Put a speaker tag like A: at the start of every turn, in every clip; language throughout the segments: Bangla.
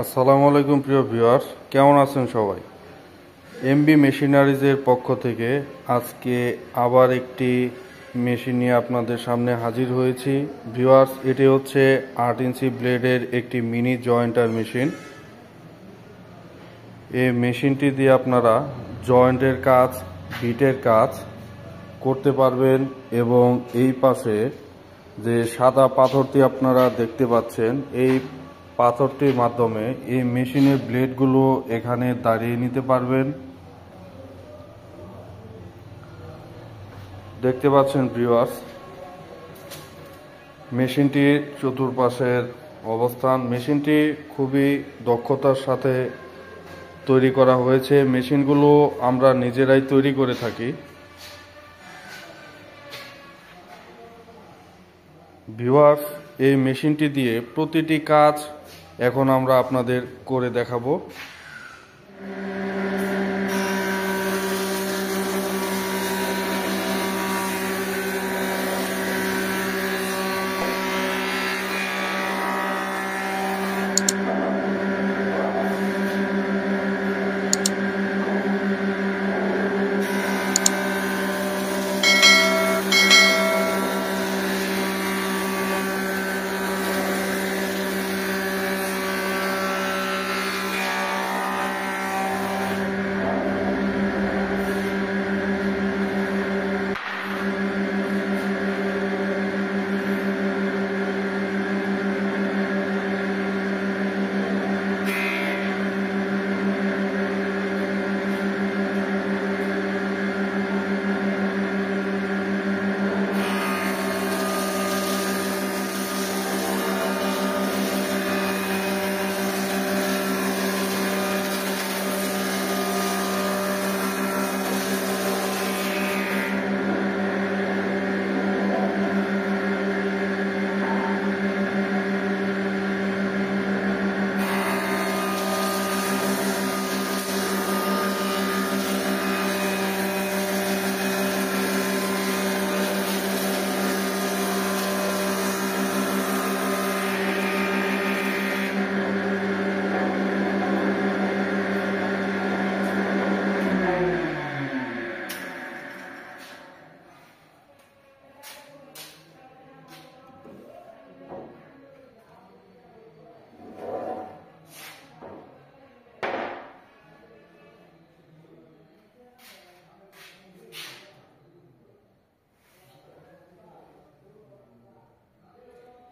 A: আসসালামু আলাইকুম প্রিয় ভিউয়ার্স, কেমন আছেন সবাই? এমবি মেশিনারিজের পক্ষ থেকে আজকে আবার একটি মেশিন নিয়ে আপনাদের সামনে হাজির হয়েছি। ভিউয়ার্স, এটি হচ্ছে 8 ইঞ্চি ব্লেডের একটি মিনি জয়েন্টার মেশিন। এই মেশিনটি দিয়ে আপনারা জয়েন্টের কাজ, বিটের কাজ করতে পারবেন এবং এই পাশে যে সাদা পাথরটি আপনারা দেখতে পাচ্ছেন, এই পাথরটির মাধ্যমে এই মেশিনের ব্লেডগুলো এখানে দাঁড়িয়ে নিতে পারবেন। দেখতে পাচ্ছেন ভিউয়ার্স মেশিনটির চতুর্পাশের অবস্থান। মেশিনটি খুবই দক্ষতার সাথে তৈরি করা হয়েছে। মেশিনগুলো আমরা নিজেরাই তৈরি করে থাকি। ভিউয়ার্স, এই মেশিনটি দিয়ে প্রতিটি কাজ এখন আমরা আপনাদের করে দেখাবো।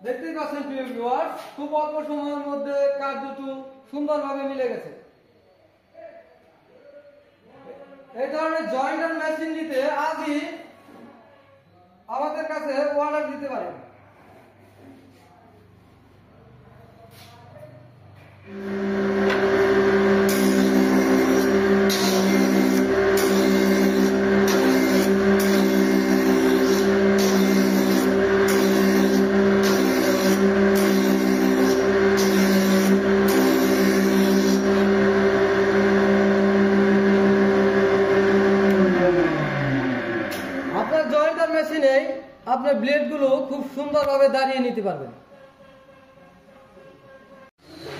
B: দেখতেই পাচ্ছেন প্রিয় ভিউয়ার্স, খুব অল্প সময়ের মধ্যে কাজ দুটো সুন্দরভাবে মিলে গেছে। এই ধরনের জয়েন্টার মেশিন নিতে আজই আমাদের কাছে অর্ডার দিতে পারেন। জয়েন্টার মেশিনে আপনি ব্লেডগুলো খুব সুন্দরভাবে দাঁড়িয়ে নিতে পারবেন।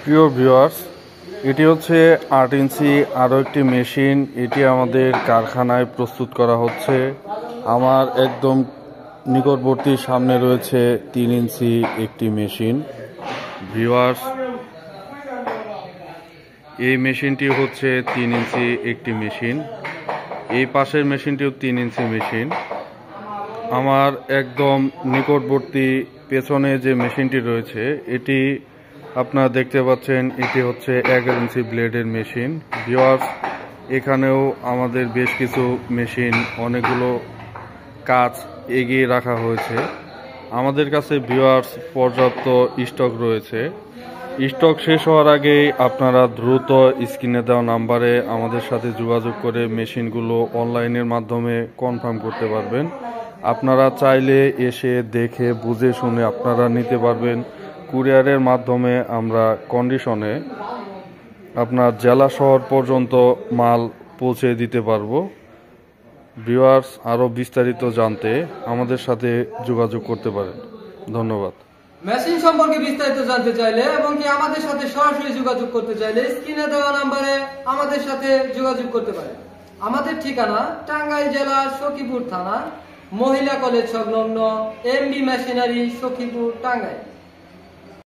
A: প্রিয় ভিউয়ার্স, এটি হচ্ছে 8 ইঞ্চি আরও একটি মেশিন। এটি আমাদের কারখানায় প্রস্তুত করা হচ্ছে। আমার একদম নিকটবর্তী সামনে রয়েছে 3 ইঞ্চি একটি মেশিন। ভিউয়ার্স, এই মেশিনটি হচ্ছে 3 ইঞ্চি একটি মেশিন। এই পাশের মেশিনটিও 3 ইঞ্চি মেশিন। আমার একদম নিকটবর্তী পেছনে যে মেশিনটি রয়েছে, এটি আপনারা দেখতে পাচ্ছেন, এটি হচ্ছে 11 ইঞ্চি ব্লেডের মেশিন। ভিউয়ার্স, এখানেও আমাদের বেশ কিছু মেশিন, অনেকগুলো কাজ এগিয়ে রাখা হয়েছে। আমাদের কাছে ভিউয়ার্স পর্যাপ্ত স্টক রয়েছে। স্টক শেষ হওয়ার আগেই আপনারা দ্রুত স্ক্রিনে দেওয়া নাম্বারে আমাদের সাথে যোগাযোগ করে মেশিনগুলো অনলাইনের মাধ্যমে কনফার্ম করতে পারবেন। আপনারা চাইলে এসে দেখে বুঝে শুনে আপনারা নিতে পারবেন। কুরিয়ারের মাধ্যমে আমরা কন্ডিশনে আপনার জেলা শহর পর্যন্ত মাল পৌঁছে দিতে পারবো। ভিউয়ার্স, আরও বিস্তারিত জানতে আমাদের সাথে যোগাযোগ করতে পারেন। ধন্যবাদ।
B: মেশিন সম্পর্কে বিস্তারিত জানতে চাইলে এবং কি আমাদের সাথে সরাসরি যোগাযোগ করতে চাইলে স্ক্রিনে দেওয়া নম্বরে আমাদের সাথে যোগাযোগ করতে পারেন। আমাদের ঠিকানা টাঙ্গাইল জেলার সখীপুর থানা, মহিলা কলেজ সংলগ্ন এমবি মেশিনারি, সখীপুর, টাঙ্গাইল।